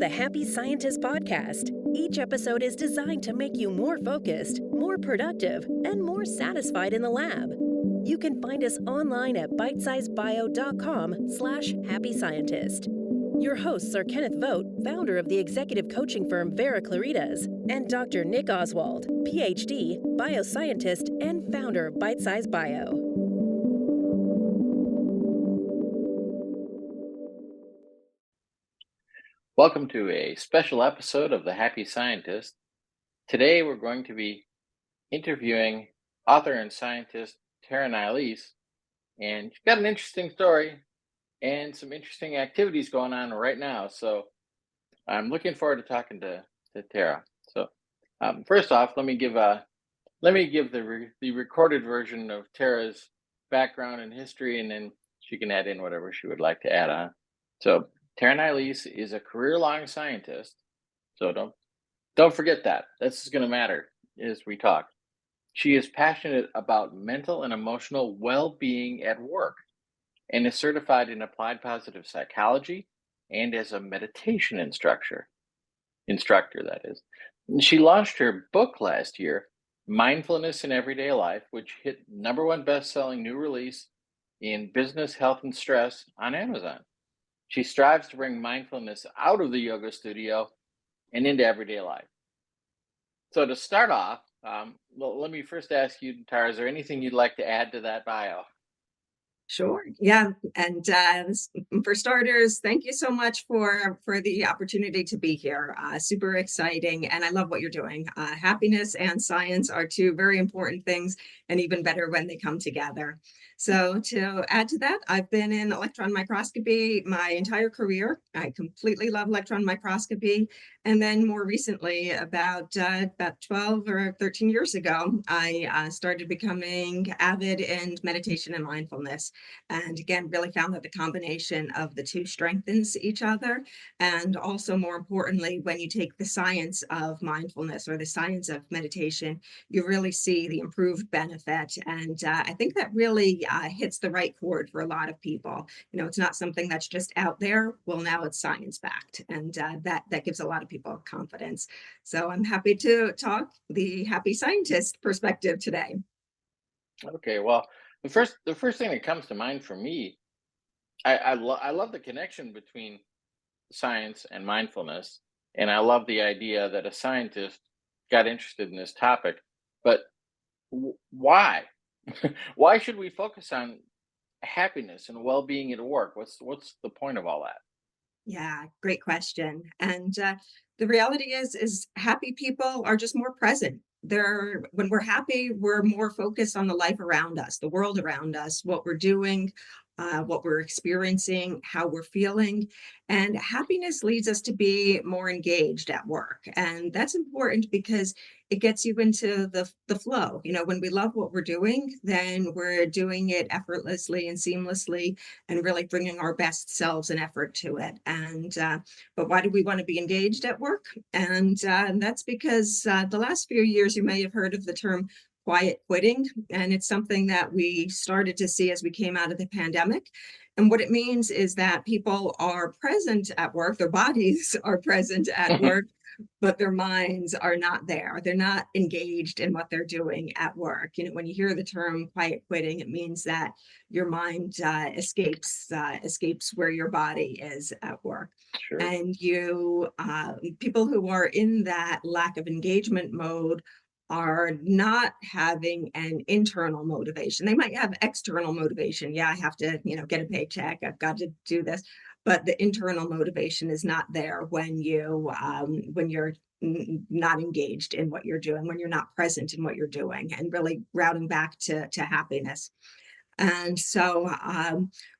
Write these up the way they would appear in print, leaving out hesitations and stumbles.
the Happy Scientist podcast. Each episode is designed to make you more focused, more productive, and more satisfied in the lab. You can find us online at bitesizebio.com/happy scientist. Your hosts are Kenneth Vogt, founder of the executive coaching firm Vera Claritas, and Dr. Nick Oswald, PhD, bioscientist, and founder of Bitesize Bio. Welcome to a special episode of The Happy Scientist. Today we're going to be interviewing author and scientist Tara Nylese, and she's got an interesting story and some interesting activities going on right now. So I'm looking forward to talking to Tara. So first off, let me give the recorded version of Tara's background and history, and then she can add in whatever she would like to add on. So Tara Nylese is a career-long scientist, so don't forget that. This is going to matter as we talk. She is passionate about mental and emotional well-being at work and is certified in applied positive psychology and as a meditation instructor, that is. And she launched her book last year, Mindfulness in Everyday Life, which hit #1 best-selling new release in business, health, and stress on Amazon. She strives to bring mindfulness out of the yoga studio and into everyday life. So to start off, let me first ask you, Tara, is there anything you'd like to add to that bio? Sure. Yeah. And for starters, thank you so much for the opportunity to be here. Super exciting. And I love what you're doing. Happiness and science are two very important things, and even better when they come together. So to add to that, I've been in electron microscopy my entire career. I completely love electron microscopy. And then more recently, about 12 or 13 years ago, I started becoming avid in meditation and mindfulness. And again, really found that the combination of the two strengthens each other. And also, more importantly, when you take the science of mindfulness or the science of meditation, you really see the improved benefit. And I think that really hits the right chord for a lot of people. You know, it's not something that's just out there. Well, now it's science backed, and that gives a lot of people confidence. So I'm happy to talk the happy scientist perspective today. Okay, well, the first thing that comes to mind for me, I love the connection between science and mindfulness, and I love the idea that a scientist got interested in this topic. But why? Why should we focus on happiness and well-being at work? What's the point of all that? Yeah, great question. And the reality is happy people are just more present. When we're happy, we're more focused on the life around us, the world around us, what we're doing, what we're experiencing, how we're feeling. And happiness leads us to be more engaged at work. And that's important because it gets you into the flow. You know, when we love what we're doing, then we're doing it effortlessly and seamlessly and really bringing our best selves and effort to it. And but why do we want to be engaged at work? And that's because the last few years you may have heard of the term quiet quitting, and it's something that we started to see as we came out of the pandemic. And what it means is that people are present at work, their bodies are present at work, but their minds are not there. They're not engaged in what they're doing at work. You know, when you hear the term quiet quitting, it means that your mind escapes where your body is at work. Sure. And people who are in that lack of engagement mode are not having an internal motivation. They might have external motivation. Yeah, I have to, get a paycheck. I've got to do this, but the internal motivation is not there when you're not engaged in what you're doing, when you're not present in what you're doing, and really routing back to happiness. And so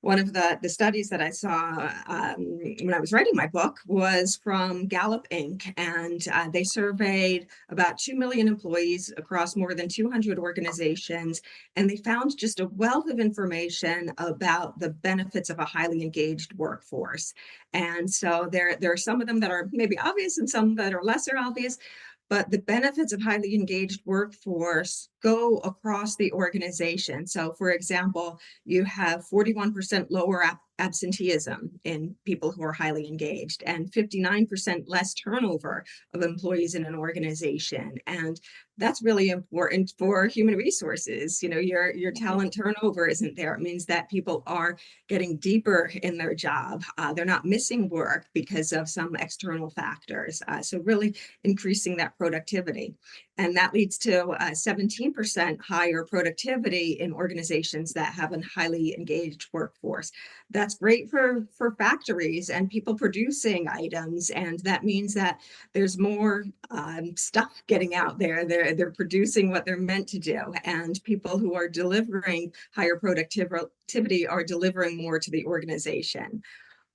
one of the studies that I saw when I was writing my book was from Gallup Inc. And they surveyed about 2 million employees across more than 200 organizations. And they found just a wealth of information about the benefits of a highly engaged workforce. And so there are some of them that are maybe obvious and some that are lesser obvious. But the benefits of highly engaged workforce go across the organization. So, for example, you have 41% lower absenteeism in people who are highly engaged, and 59% less turnover of employees in an organization. And that's really important for human resources. Your Mhm. talent turnover isn't there. It means that people are getting deeper in their job. They're not missing work because of some external factors. So really increasing that productivity. And that leads to 17% higher productivity in organizations that have a highly engaged workforce. That's great for factories and people producing items. And that means that there's more stuff getting out there. They're producing what they're meant to do. And people who are delivering higher productivity are delivering more to the organization.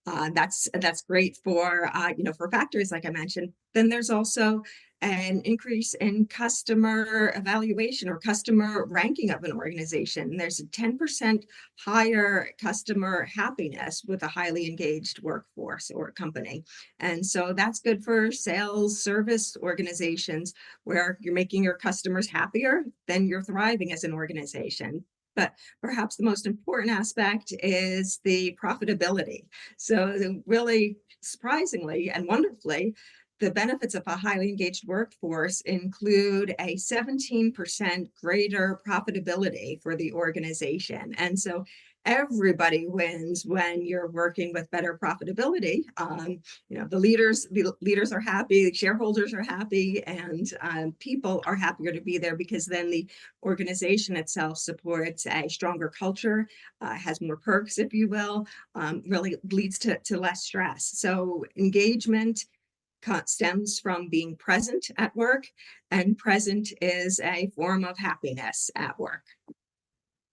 That's great for for factories, like I mentioned. Then there's also an increase in customer evaluation or customer ranking of an organization. There's a 10% higher customer happiness with a highly engaged workforce or company. And so that's good for sales service organizations where you're making your customers happier, then you're thriving as an organization. But perhaps the most important aspect is the profitability. So really surprisingly and wonderfully, the benefits of a highly engaged workforce include a 17% greater profitability for the organization. And so everybody wins when you're working with better profitability. The leaders are happy, the shareholders are happy, and people are happier to be there because then the organization itself supports a stronger culture, has more perks, if you will, really leads to less stress. So engagement stems from being present at work, and present is a form of happiness at work.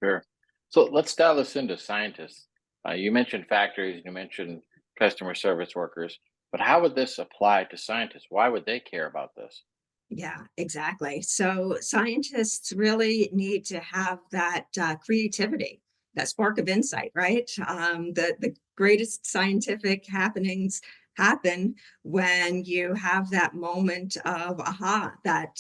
Sure. So let's dial this into scientists. You mentioned factories, you mentioned customer service workers, but how would this apply to scientists? Why would they care about this? Yeah, exactly. So scientists really need to have that creativity, that spark of insight, right? The greatest scientific happenings happen when you have that moment of aha, that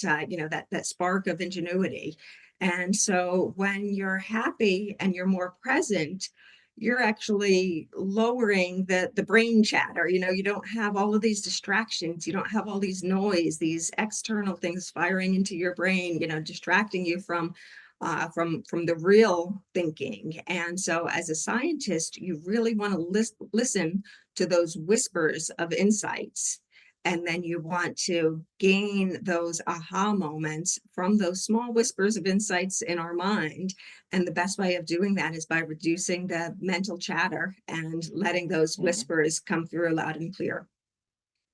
spark of ingenuity. And so when you're happy and you're more present, you're actually lowering the brain chatter. You don't have all of these distractions, you don't have all these noise, these external things firing into your brain, distracting you from the real thinking. And so as a scientist, you really want to listen to those whispers of insights, and then you want to gain those aha moments from those small whispers of insights in our mind. And the best way of doing that is by reducing the mental chatter and letting those Hmm. whispers come through loud and clear.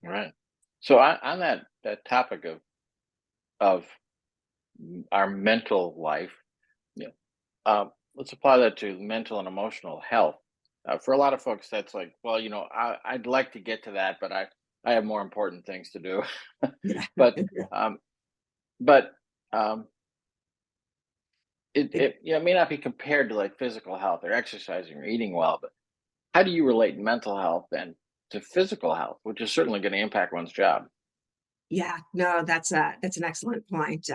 Right. So on that topic of our mental life, yeah, let's apply that to mental and emotional health. For a lot of folks, that's like, well, I'd like to get to that, but I have more important things to do. Yeah. But um, but um, it may not be compared to like physical health or exercising or eating well. But how do you relate mental health then to physical health, which is certainly going to impact one's job? Yeah, no, that's an excellent point.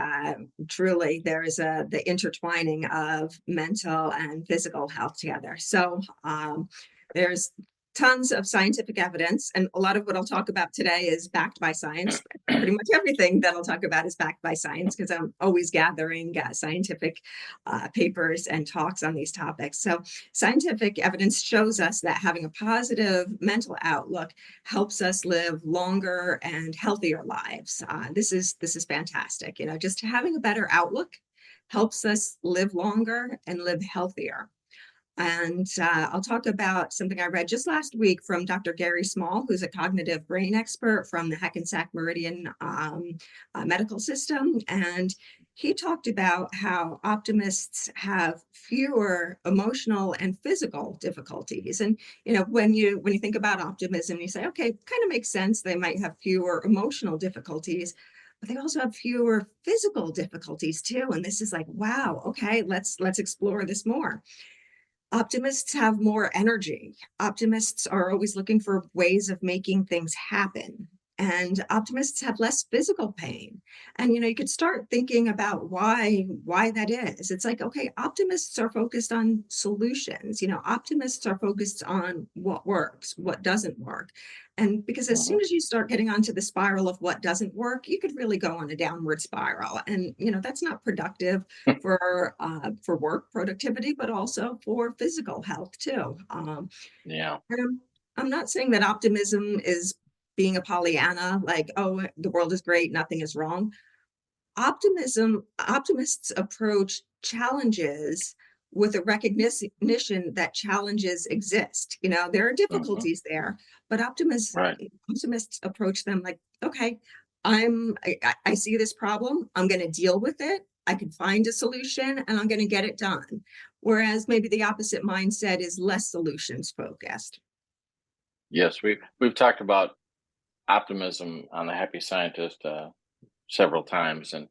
Truly, there is the intertwining of mental and physical health together. So there's tons of scientific evidence, and a lot of what I'll talk about today is backed by science. Pretty much everything that I'll talk about is backed by science because I'm always gathering scientific papers and talks on these topics. So scientific evidence shows us that having a positive mental outlook helps us live longer and healthier lives. This is fantastic. Just having a better outlook helps us live longer and live healthier. And I'll talk about something I read just last week from Dr. Gary Small, who's a cognitive brain expert from the Hackensack Meridian medical system. And he talked about how optimists have fewer emotional and physical difficulties. And when you think about optimism, you say, okay, kind of makes sense. They might have fewer emotional difficulties, but they also have fewer physical difficulties too. And this is like, wow, okay, let's explore this more. Optimists have more energy. Optimists are always looking for ways of making things happen. and optimists have less physical pain. And you could start thinking about why that is. It's like, okay, optimists are focused on solutions. Optimists are focused on what works, what doesn't work. And because as soon Mhm. as you start getting onto the spiral of what doesn't work, you could really go on a downward spiral. And that's not productive for work productivity, but also for physical health too. Yeah. And I'm not saying that optimism is being a Pollyanna, like, oh, the world is great, nothing is wrong. Optimists approach challenges with a recognition that challenges exist. There are Mhm. difficulties there, but Right. optimists approach them like, okay, I see this problem, I'm going to deal with it. I can find a solution and I'm going to get it done. Whereas maybe the opposite mindset is less solutions focused. Yes, we've talked about optimism on the Happy Scientist several times, and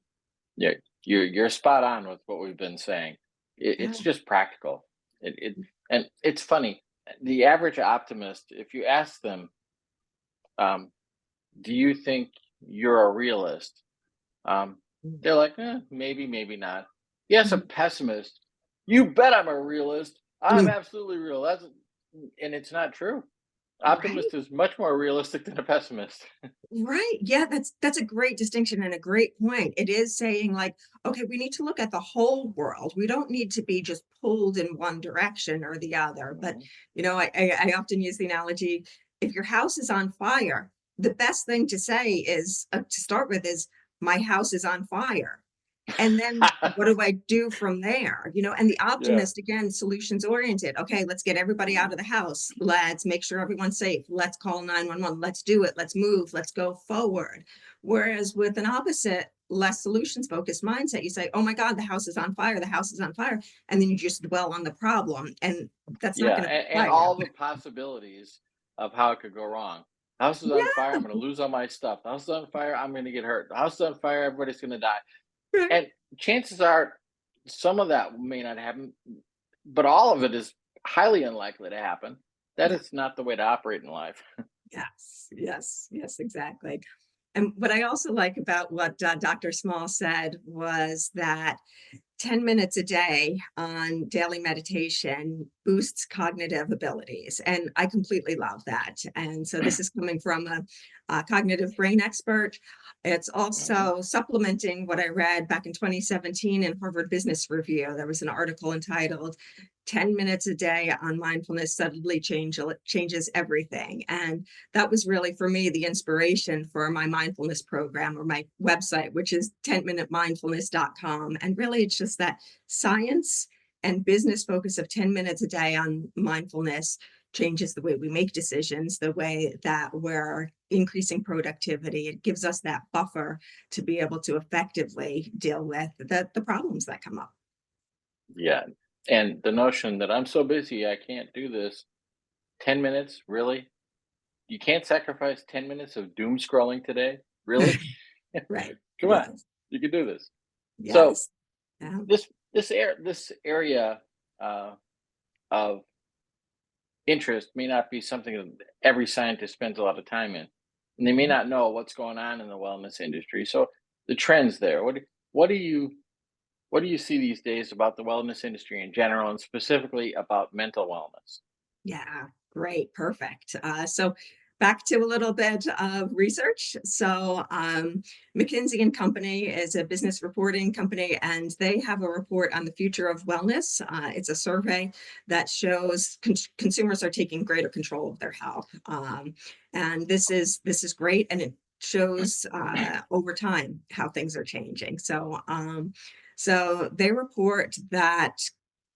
yeah, you're spot on with what we've been saying. Yeah. It's just practical. And it's funny. The average optimist, if you ask them, um, "Do you think you're a realist?" Um, Mm. they're like, maybe, maybe not. Yes, a Mhm. pessimist. You bet I'm a realist. I'm Mm. absolutely real. And it's not true. Right. Optimist is much more realistic than a pessimist. Right. Yeah, that's a great distinction and a great point. It is saying like, okay, we need to look at the whole world. We don't need to be just pulled in one direction or the other. But Mhm. I often use the analogy: if your house is on fire, the best thing to say is to start with is my house is on fire. And then what do I do from there? And the Yeah. optimist, again, solutions oriented. Okay, let's get everybody out Mhm. of the house. Let's make sure everyone's safe. Let's call 911. Let's do it. Let's move. Let's go forward. Whereas with an opposite, less solutions focused mindset, you say, oh my God, the house is on fire. The house is on fire. And then you just dwell on the problem. And that's not Yeah, going to and apply you. all the possibilities of how it could go wrong. House is on fire, I'm Yeah. gonna lose all my stuff. The house is on fire, I'm gonna get hurt. The house is on fire, everybody's gonna die. Right. And chances are some of that may not happen, but all of it is highly unlikely to happen. That Yeah. is not the way to operate in life. Yes, yes, yes, exactly. And what I also like about what Dr. Small said was that 10 minutes a day on daily meditation boosts cognitive abilities. And I completely love that. And so this is coming from a cognitive brain expert. It's Mhm. also supplementing what I read back in 2017 in Harvard Business Review. There was an article entitled 10 minutes a day on mindfulness suddenly changes everything. And that was really for me the inspiration for my mindfulness program, or my website, which is 10minutemindfulness.com. And really, it's just that science and business focus of 10 minutes a day on mindfulness changes the way we make decisions, the way that we're increasing productivity. It gives us that buffer to be able to effectively deal with the problems that come up. Yeah, and the notion that I'm so busy, I can't do this. 10 minutes? Really? You can't sacrifice 10 minutes of doom scrolling today? Really? Right. Come on, Yes. you can do this. So Yes. Yeah. this area uh, of interest may not be something that every scientist spends a lot of time in, and they may Mhm. not know what's going on in the wellness industry. So the trends there. What do you what do you see these days about the wellness industry in general, and specifically about mental wellness? Yeah, great, perfect. So back to a little bit of research. So McKinsey and Company is a business reporting company, and they have a report on the future of wellness. It's a survey that shows consumers are taking greater control of their health, and this is great, and it shows over time how things are changing. So they report that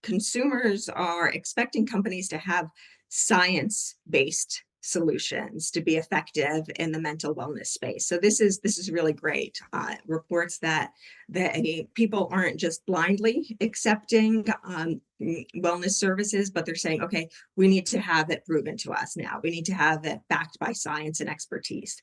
consumers are expecting companies to have science-based solutions to be effective in the mental wellness space. So this is really great. It reports that people aren't just blindly accepting wellness services, but they're saying, okay, we need to have it proven to us now. We need to have it backed by science and expertise.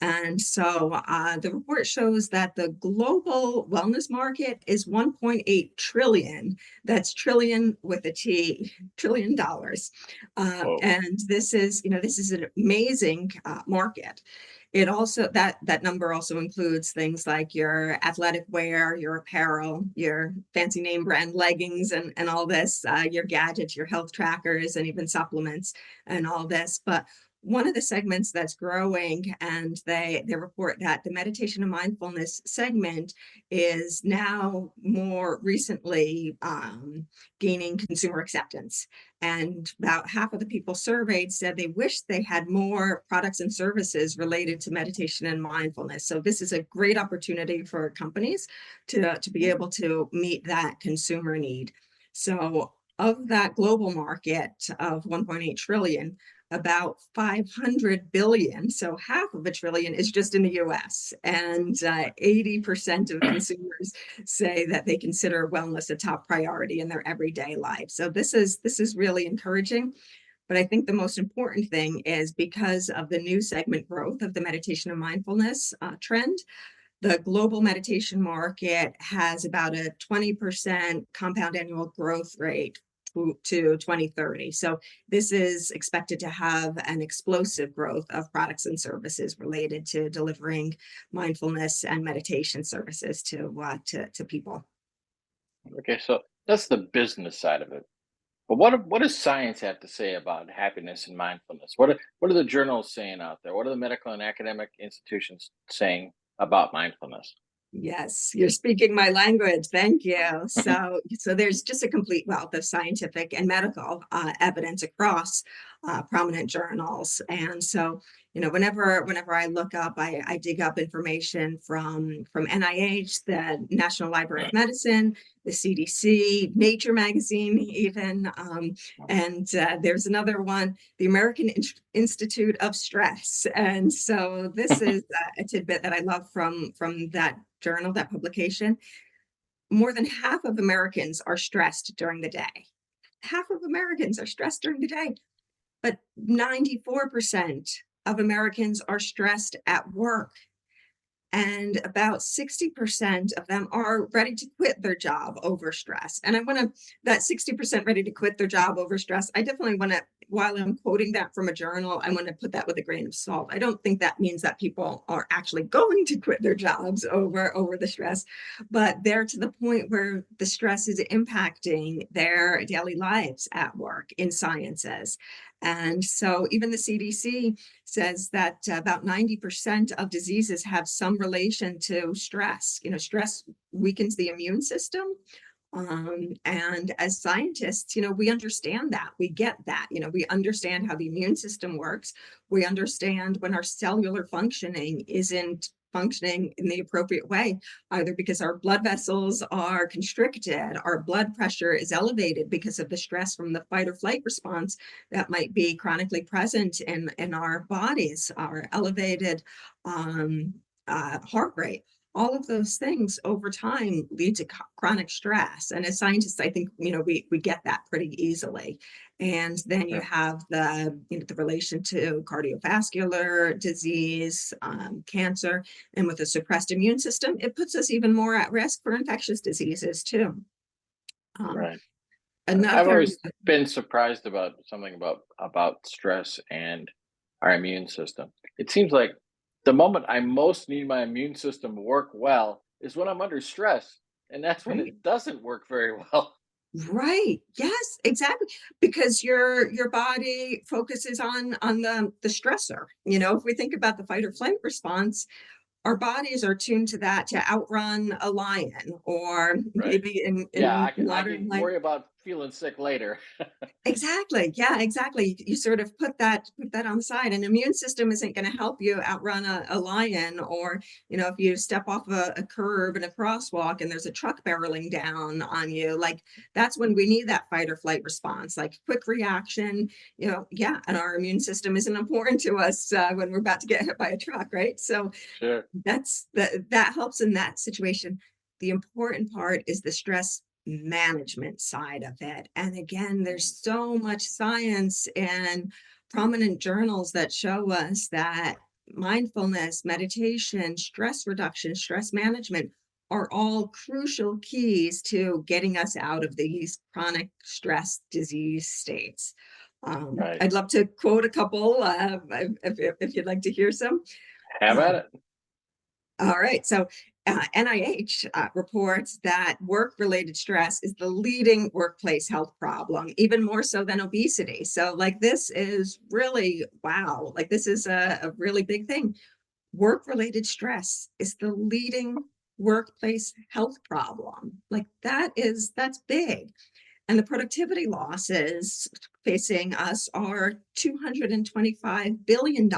And so the report shows that the global wellness market is 1.8 trillion. That's trillion with a T, trillion dollars. Whoa. And this is an amazing market. It also that number also includes things like your athletic wear, your apparel, your fancy name brand leggings, and all this, your gadgets, your health trackers, and even supplements, and all this. But one of the segments that's growing, and they report that the meditation and mindfulness segment is now more recently gaining consumer acceptance. And about half of the people surveyed said they wish they had more products and services related to meditation and mindfulness. So this is a great opportunity for companies to be able to meet that consumer need. So of that global market of 1.8 trillion, about 500 billion, so half of a trillion, is just in the US. And 80% of consumers say that they consider wellness a top priority in their everyday life. So this is really encouraging. But I think the most important thing is, because of the new segment growth of the meditation and mindfulness trend, the global meditation market has about a 20% compound annual growth rate to 2030. So this is expected to have an explosive growth of products and services related to delivering mindfulness and meditation services to people. Okay, so that's the business side of it. But what does science have to say about happiness and mindfulness? What are the journals saying out there? What are the medical and academic institutions saying about mindfulness? Yes, you're speaking my language. Thank you. Mhm. So there's just a complete wealth of scientific and medical evidence across prominent journals. And so, whenever I look up, I dig up information from NIH, the National Library of Medicine, the CDC, Nature magazine, even, and there's another one, the American Institute of Stress. And so this is a tidbit that I love from that journal, that publication. More than half of Americans are stressed during the day. Half of Americans are stressed during the day, but 94% of Americans are stressed at work. And about 60% of them are ready to quit their job over stress. And I want to, that 60% ready to quit their job over stress, I definitely want to, while I'm quoting that from a journal, I want to put that with a grain of salt. I don't think that means that people are actually going to quit their jobs over the stress, but they're to the point where the stress is impacting their daily lives at work in sciences. And so even the CDC says that about 90% of diseases have some relation to stress. Stress weakens the immune system. And as scientists, we understand that. We get that. We understand how the immune system works. We understand when our cellular functioning isn't functioning in the appropriate way, either because our blood vessels are constricted, our blood pressure is elevated because of the stress from the fight or flight response that might be chronically present in our bodies, our elevated heart rate. All of those things over time lead to chronic stress. And as scientists, I think, we get that pretty easily. And then you Sure. have the relation to cardiovascular disease, cancer, and with a suppressed immune system, it puts us even more at risk for infectious diseases too. Um, Right. I've Another, always been surprised about something about stress and our immune system. It seems like the moment I most need my immune system to work well is when I'm under stress, and that's when right? it doesn't work very well. Right. Yes, exactly. Because your body focuses on the stressor. If we think about the fight or flight response, our bodies are tuned to that to outrun a lion, or Right. maybe Yeah, in I modern can life. worry about feeling sick later. Exactly. Yeah, exactly. You sort of put that on the side. An immune system isn't going to help you outrun a lion, or, if you step off a curb in a crosswalk and there's a truck barreling down on you, like that's when we need that fight or flight response, like quick reaction, yeah. And our immune system isn't important to us when we're about to get hit by a truck, right? So Sure. that helps in that situation. The important part is the stress management side of it. And again, there's Mm. so much science and prominent journals that show us that mindfulness, meditation, stress reduction, stress management are all crucial keys to getting us out of these chronic stress disease states. Right. I'd love to quote a couple if you'd like to hear some. Have at it. All right. So NIH reports that work-related stress is the leading workplace health problem, even more so than obesity. So like this is really, wow, like this is a really big thing. Work-related stress is the leading workplace health problem. Like that's big. And the productivity losses facing us are $225 billion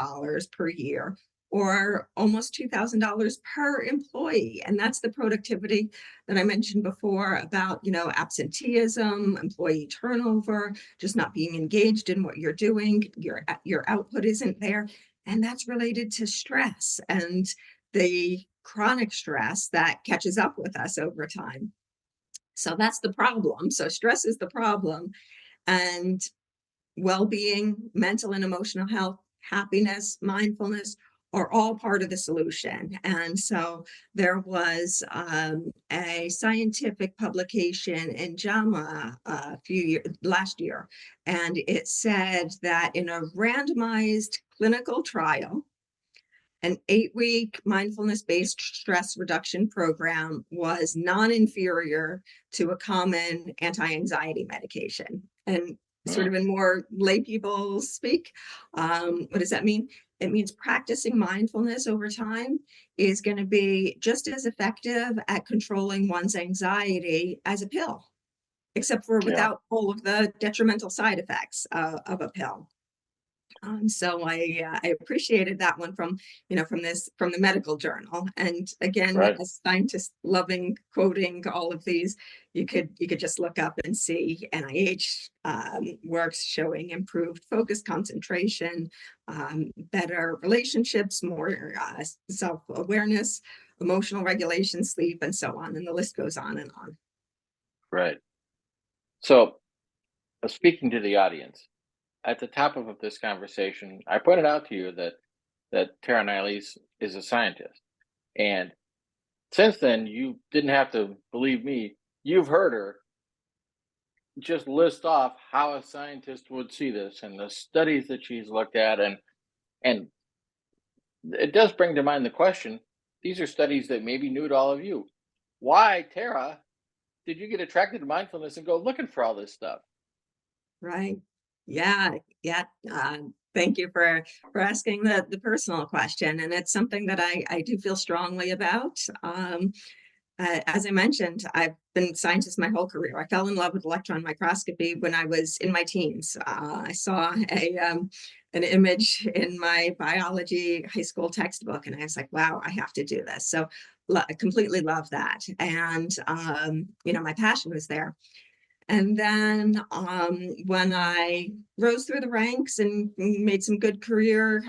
per year, or almost $2,000 per employee. And that's the productivity that I mentioned before about, absenteeism, employee turnover, just not being engaged in what you're doing, your output isn't there. And that's related to stress and the chronic stress that catches up with us over time. So that's the problem. So stress is the problem, and well-being, mental and emotional health, happiness, mindfulness are all part of the solution. And so there was a scientific publication in JAMA last year, and it said that in a randomized clinical trial, an 8-week mindfulness-based stress reduction program was non-inferior to a common anti-anxiety medication. And sort of in more lay people speak, what does that mean? It means practicing mindfulness over time is going to be just as effective at controlling one's anxiety as a pill, except for without all of the detrimental side effects of a pill. So I appreciated that one from the medical journal. And again, Right. as scientists loving quoting all of these, you could just look up and see NIH works showing improved focus, concentration, better relationships, more self-awareness, emotional regulation, sleep, and so on. And the list goes on and on. Right. So, speaking to the audience, at the top of this conversation, I pointed out to you that Tara Nylese is a scientist, and since then you didn't have to believe me. You've heard her just list off how a scientist would see this and the studies that she's looked at, and it does bring to mind the question. These are studies that may be new to all of you. Why, Tara, did you get attracted to mindfulness and go looking for all this stuff? Right. Yeah. Yeah. Thank you for asking the personal question. And it's something that I do feel strongly about. As I mentioned, I've been a scientist my whole career. I fell in love with electron microscopy when I was in my teens. I saw an image in my biology high school textbook, and I was like, wow, I have to do this. So I completely love that. And, my passion was there. And then when I rose through the ranks and made some good career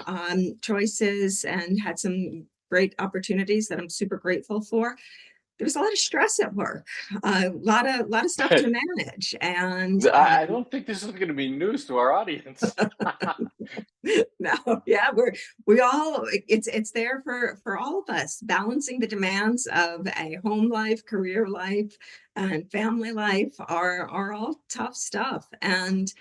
choices and had some great opportunities that I'm super grateful for, there was a lot of stress at work, a lot of stuff to manage, and I don't think this is going to be news to our audience. no, yeah, we all it's there for all of us. Balancing the demands of a home life, career life, and family life are all tough stuff. And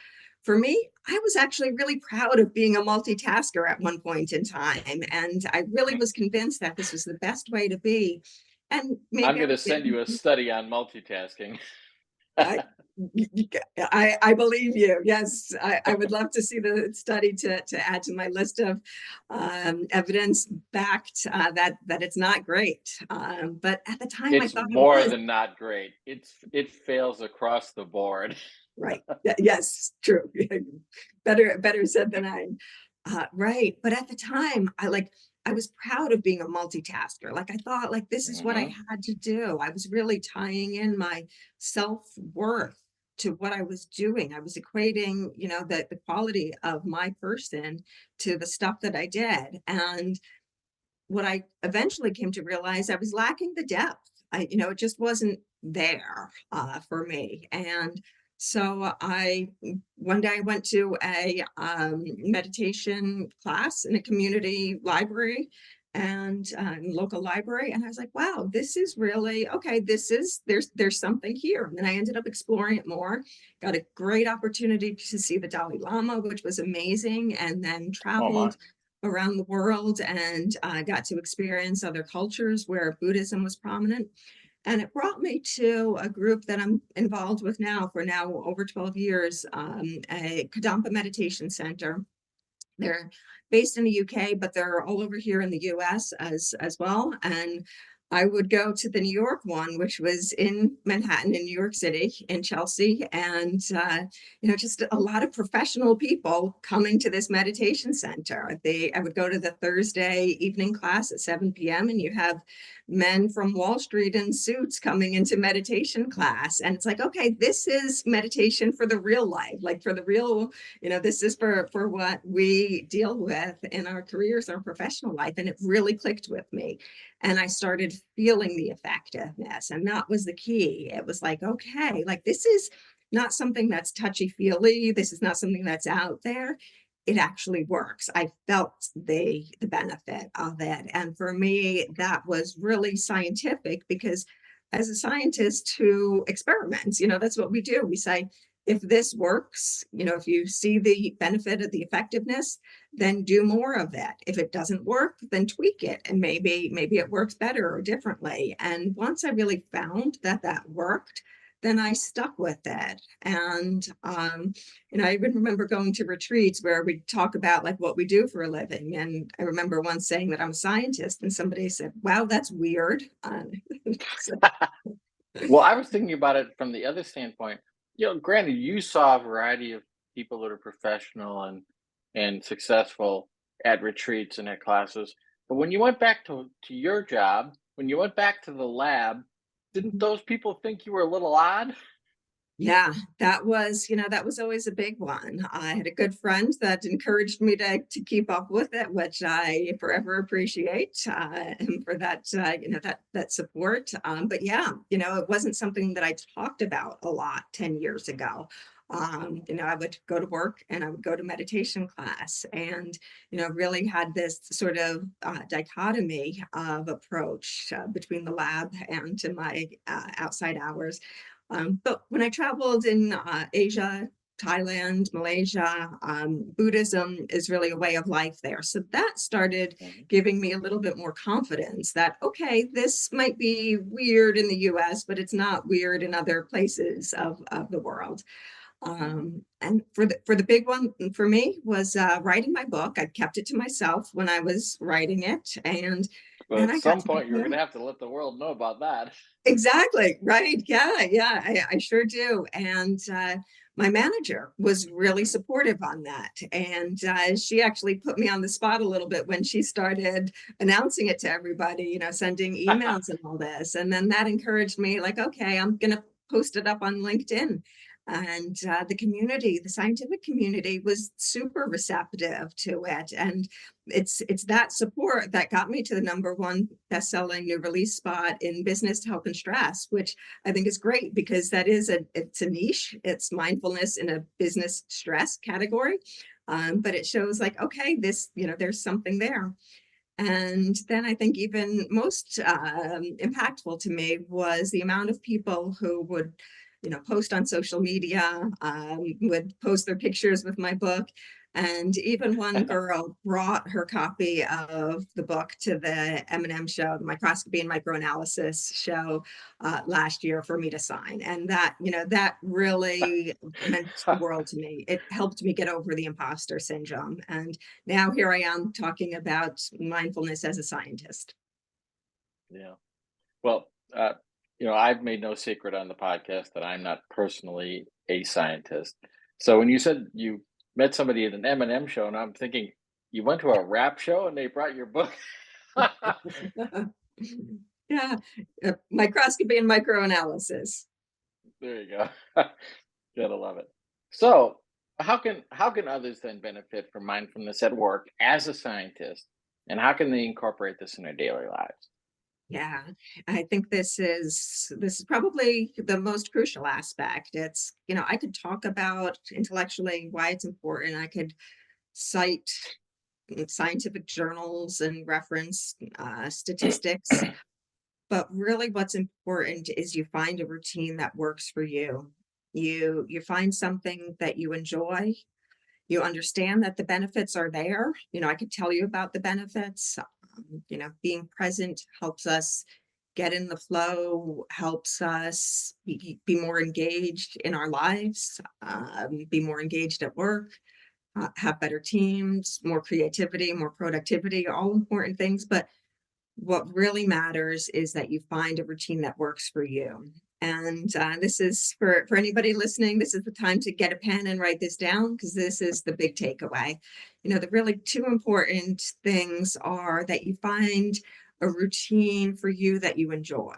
for me, I was actually really proud of being a multitasker at one point in time, and I really was convinced that this was the best way to be. And I'm maybe I going to was send you a study on multitasking. I, I believe you. Yes, I would love to see the study to add to my list of evidence backed that it's not great. But at the time, I It's thought it more was. than not great. It fails across the board. Right. Yes, true. Better said than I. Right. But at the time, I was proud of being a multitasker. Like I thought, like this is what I Hmm. had to do. I was really tying in my self-worth to what I was doing. I was equating, the quality of my person to the stuff that I did. And what I eventually came to realize, I was lacking the depth. It just wasn't there for me. And so one day I went to a meditation class in a community library and local library, and I was like, wow, this is really okay. There's something here. And then I ended up exploring it more. Got a great opportunity to see the Dalai Lama, which was amazing, and then Oh my. traveled around the world and got to experience other cultures where Buddhism was prominent. And it brought me to a group that I'm involved with now for now over 12 years, a Kadampa Meditation Center. They're based in the UK, but they're all over here in the US as well. And I would go to the New York one, which was in Manhattan, in New York City, in Chelsea, and just a lot of professional people coming to this meditation center. I would go to the Thursday evening class at 7 p.m., and you have men from Wall Street in suits coming into meditation class, and it's like, okay, this is meditation for the real life, like for the real, this is for what we deal with in our careers, our professional life. And it really clicked with me. And I started feeling the effectiveness. And that was the key. It was like, okay, like this is not something that's touchy-feely. This is not something that's out there. It actually works. I felt the benefit of it. And for me, that was really scientific, because as a scientist who experiments, that's what we do. We say, if this works, if you see the benefit of the effectiveness, then do more of it. If it doesn't work, then tweak it, and maybe it works better or differently. And once I really found that worked, then I stuck with it. And I even remember going to retreats where we talk about like what we do for a living. And I remember once saying that I'm a scientist, and somebody said, "Wow, that's weird." So, Well, I was thinking about it from the other standpoint. Granted, you saw a variety of people that are professional and successful at retreats and at classes. But when you went back to your job, when you went back to the lab, didn't those people think you were a little odd? yeah, that was always a big one. I had a good friend that encouraged me to keep up with it, which I forever appreciate, and for that, that support. But yeah, it wasn't something that I talked about a lot 10 years ago. I would go to work and I would go to meditation class, and really had this sort of dichotomy of approach between the lab and to my outside hours. But when I traveled in Asia, Thailand, Malaysia, Buddhism is really a way of life there. So that started Mhm. giving me a little bit more confidence that, okay, this might be weird in the US, but it's not weird in other places of the world. And for the big one for me was writing my book. I kept it to myself when I was writing it, and But then at I got some to the point, you're going point. to have to let the world know about that. Exactly, right, yeah, I sure do. And my manager was really supportive on that, and she actually put me on the spot a little bit when she started announcing it to everybody, sending emails and all this. And then that encouraged me, like, okay, I'm gonna post it up on LinkedIn. And the scientific community was super receptive to it. And it's that support that got me to the #1 best-selling new release spot in business, health, and stress, which I think is great, because it's a niche. It's mindfulness in a business stress category. But it shows like, okay, there's something there. And then I think even most impactful to me was the amount of people who would, post on social media, would post their pictures with my book. And even one girl brought her copy of the book to the M&M show, the microscopy and microanalysis show last year for me to sign. And that really meant the world to me. It helped me get over the imposter syndrome. And now here I am talking about mindfulness as a scientist. Yeah. Well, I've made no secret on the podcast that I'm not personally a scientist. So when you said you met somebody at an M&M show, and I'm thinking you went to a rap show and they brought your book. Yeah, microscopy and microanalysis. There you go. Gotta love it. So how can others then benefit from mindfulness at work as a scientist, and how can they incorporate this in their daily lives? Yeah, I think this is probably the most crucial aspect. It's, I could talk about intellectually why it's important. I could cite scientific journals and reference statistics. But really what's important is you find a routine that works for you. You find something that you enjoy, You understand that the benefits are there. I could tell you about the benefits. Being present helps us get in the flow, helps us be more engaged in our lives, be more engaged at work, have better teams, more creativity, more productivity, all important things. But what really matters is that you find a routine that works for you. And this is for anybody listening, this is the time to get a pen and write this down, because this is the big takeaway. The really two important things are that you find a routine for you that you enjoy,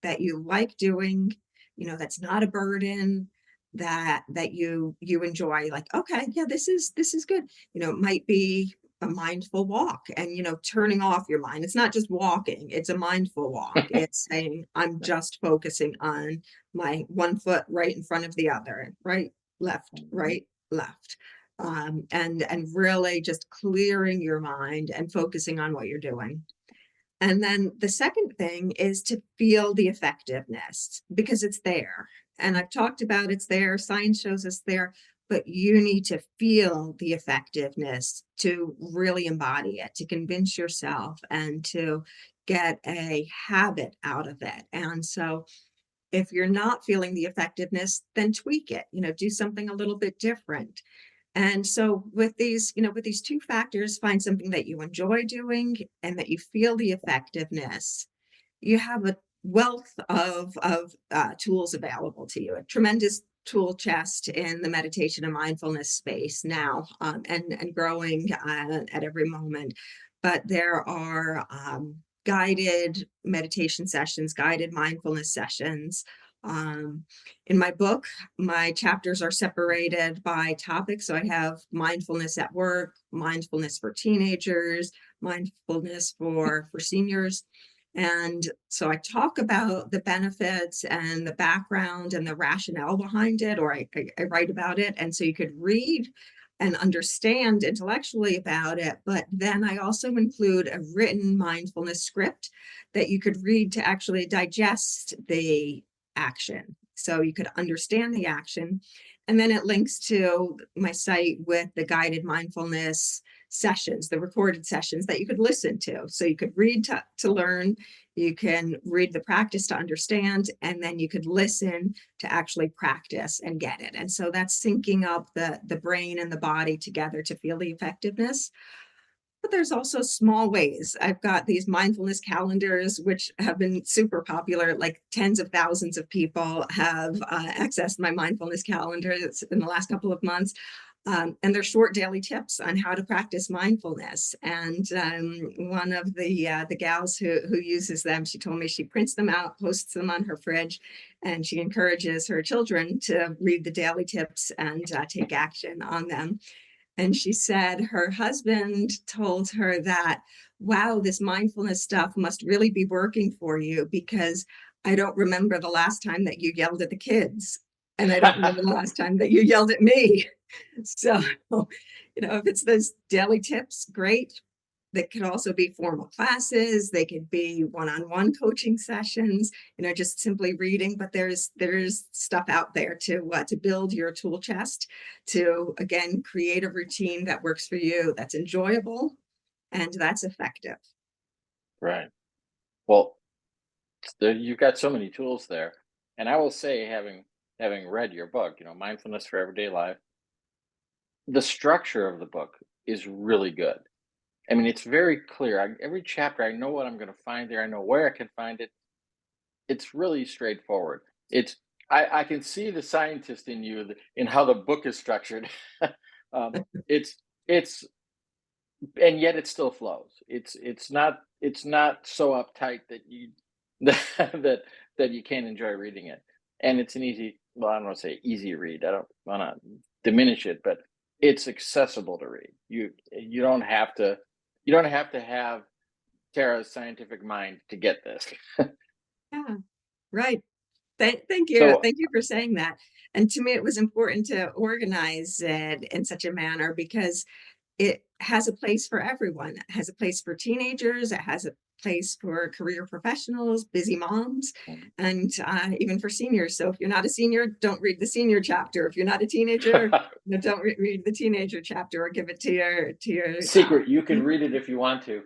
that you like doing, that's not a burden, that you enjoy, like, okay, yeah, this is good. It might be a mindful walk, and turning off your mind. It's not just walking, it's a mindful walk. It's saying, I'm just focusing on my one foot right in front of the other, right, left, right, left. And really just clearing your mind and focusing on what you're doing. And then the second thing is to feel the effectiveness, because it's there. And I've talked about it's there, science shows us there, but you need to feel the effectiveness to really embody it, to convince yourself and to get a habit out of it. And so if you're not feeling the effectiveness, then tweak it, do something a little bit different. And so with these two factors, find something that you enjoy doing and that you feel the effectiveness. You have a wealth of tools available to you, a tremendous tool chest in the meditation and mindfulness space now, and growing at every moment. But there are guided meditation sessions, guided mindfulness sessions. In my book, my chapters are separated by topics. So I have mindfulness at work, mindfulness for teenagers, mindfulness for seniors. And so I talk about the benefits and the background and the rationale behind it, or I write about it. And so you could read and understand intellectually about it. But then I also include a written mindfulness script that you could read to actually digest the action. So you could understand the action. And then it links to my site with the guided mindfulness sessions, the recorded sessions that you could listen to. So you could read to learn, you can read the practice to understand, and then you could listen to actually practice and get it. And so that's syncing up the brain and the body together to feel the effectiveness. But there's also small ways. I've got these mindfulness calendars, which have been super popular. Like tens of thousands of people have accessed my mindfulness calendar in the last couple of months. And they're short daily tips on how to practice mindfulness. And one of the gals who uses them, she told me she prints them out, posts them on her fridge, and she encourages her children to read the daily tips and take action on them. And she said her husband told her that, wow, this mindfulness stuff must really be working for you, because I don't remember the last time that you yelled at the kids. And I don't remember the last time that you yelled at me. So, if it's those daily tips, great. That could also be formal classes. They could be one-on-one coaching sessions, just simply reading. But there's stuff out there to build your tool chest, to, again, create a routine that works for you, that's enjoyable, and that's effective. Right. Well, you've got so many tools there. And I will say, having read your book, Mindfulness for Everyday Life, the structure of the book is really good. I mean, it's very clear. Every chapter, I know what I'm going to find there. I know where I can find it. It's really straightforward. I can see the scientist in you, in how the book is structured. um, it's it's and yet it still flows. It's not so uptight that you that you can't enjoy reading it. And it's an easy. Well, I don't want to say easy read. I don't want to diminish it, but it's accessible to read. You don't have to. You don't have to have Tara's scientific mind to get this. Yeah, right. Thank you. So Thank you for saying that. And to me, it was important to organize it in such a manner, because it has a place for everyone. It has a place for teenagers. It has a place for career professionals, busy moms, Mhm. and even for seniors. So if you're not a senior, don't read the senior chapter. If you're not a teenager, don't read the teenager chapter, or give it to your Secret, you can read it if you want to.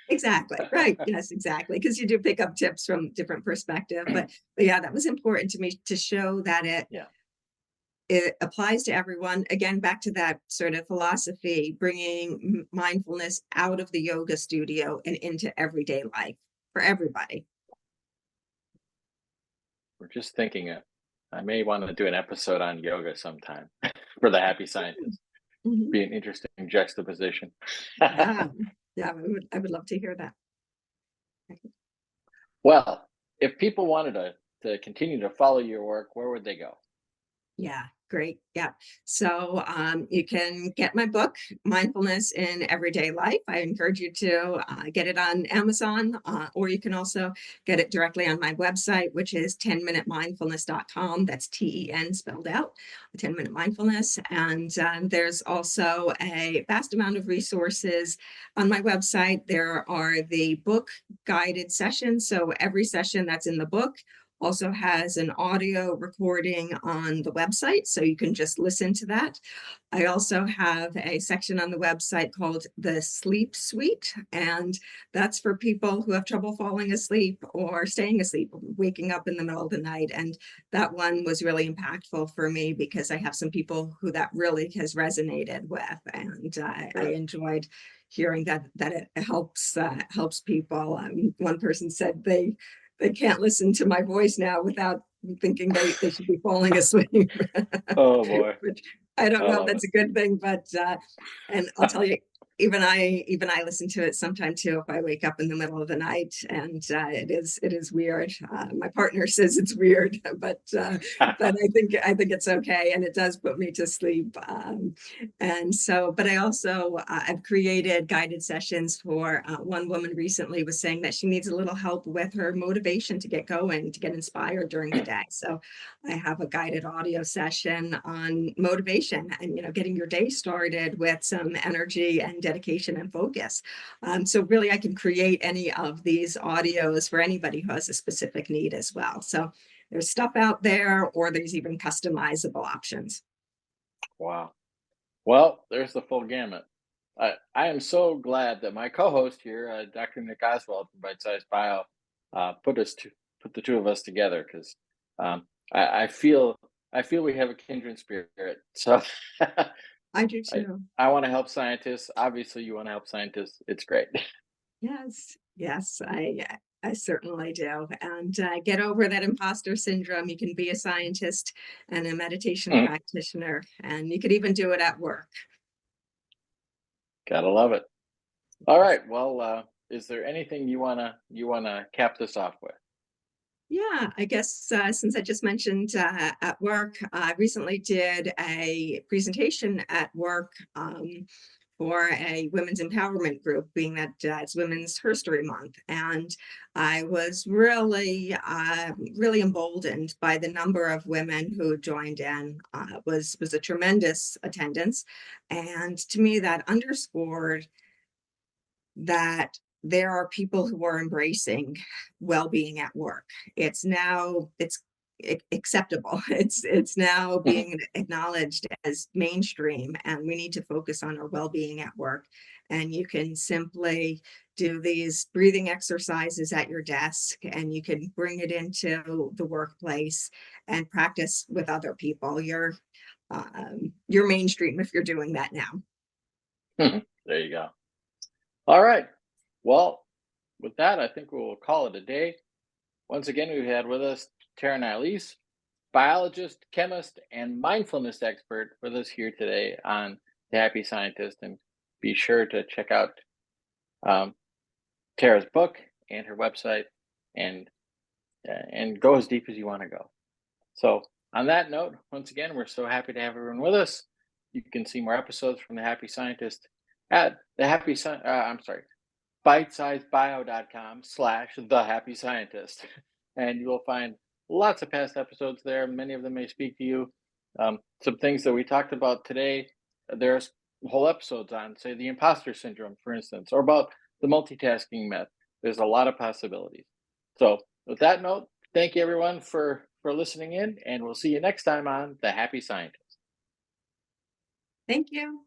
exactly, right. Yes, exactly. Because you do pick up tips from different perspective. But yeah, that was important to me to show that Yeah. it applies to everyone. Again, back to that sort of philosophy, bringing mindfulness out of the yoga studio and into everyday life for everybody. We're just thinking it. I may want to do an episode on yoga sometime for the happy scientist. Mhm. Be an interesting juxtaposition. Yeah, yeah, I would love to hear that. Well, if people wanted to continue to follow your work, where would they go? Yeah, great. Yeah. So you can get my book, Mindfulness in Everyday Life. I encourage you to get it on Amazon, or you can also get it directly on my website, which is 10minutemindfulness.com. That's TEN spelled out, 10 Minute Mindfulness. And there's also a vast amount of resources on my website. There are the book guided sessions. So every session that's in the book also has an audio recording on the website, so you can just listen to that. I also have a section on the website called the Sleep Suite, and that's for people who have trouble falling asleep or staying asleep, waking up in the middle of the night. And that one was really impactful for me because I have some people who that really has resonated with, and I Sure. enjoyed hearing that it helps people. One person said they can't listen to my voice now without thinking they should be falling asleep. Oh boy, Which I don't I know if love that's a good thing, but and I'll tell you, even I listen to it sometime too if I wake up in the middle of the night, and it is weird. My partner says it's weird, but I think it's okay, and it does put me to sleep. And so, but I also I've created guided sessions for one woman recently was saying that she needs a little help with her motivation to get going, to get inspired during the day. So I have a guided audio session on motivation and getting your day started with some energy and dedication and focus. So really, I can create any of these audios for anybody who has a specific need as well. So there's stuff out there, or there's even customizable options. Wow. Well, there's the full gamut. I am so glad that my co-host here, Dr. Nick Oswald from Bitesize Bio, put the two of us together because I feel we have a kindred spirit. So I do I too. I want to help scientists. Obviously, you want to help scientists. It's great. Yes, yes, I certainly do. And get over that imposter syndrome. You can be a scientist and a meditation practitioner, and you could even do it at work. Gotta love it. All right. Well, is there anything you wanna cap this off with? Yeah, I guess since I just mentioned at work, I recently did a presentation at work for a women's empowerment group, being that it's Women's History Month. And I was really emboldened by the number of women who joined in. Was a tremendous attendance. And to me, that underscored that there are people who are embracing well-being at work. It's acceptable. It's now Mhm. being acknowledged as mainstream, and we need to focus on our well-being at work. And you can simply do these breathing exercises at your desk, and you can bring it into the workplace and practice with other people. You're mainstream if you're doing that now. There you go. All right. Well, with that, I think we'll call it a day. Once again, we've had with us Tara Nylese, biologist, chemist, and mindfulness expert with us here today on The Happy Scientist. And be sure to check out um, Tara's book and her website, and and go as deep as you want to go. So, on that note, once again, we're so happy to have everyone with us. You can see more episodes from The Happy Scientist at I'm sorry, bitesizebio.com/the happy scientist. And you will find lots of past episodes there. Many of them may speak to you. Some things that we talked about today, there's whole episodes on, say, the imposter syndrome, for instance, or about the multitasking myth. There's a lot of possibilities. So with that note, thank you everyone for listening in, and we'll see you next time on The Happy Scientist. Thank you.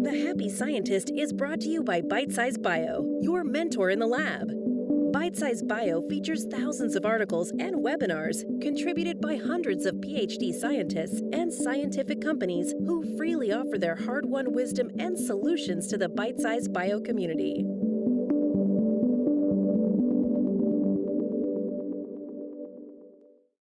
The Happy Scientist is brought to you by Bitesize Bio, your mentor in the lab. Bitesize Bio features thousands of articles and webinars contributed by hundreds of PhD scientists and scientific companies who freely offer their hard-won wisdom and solutions to the Bitesize Bio community.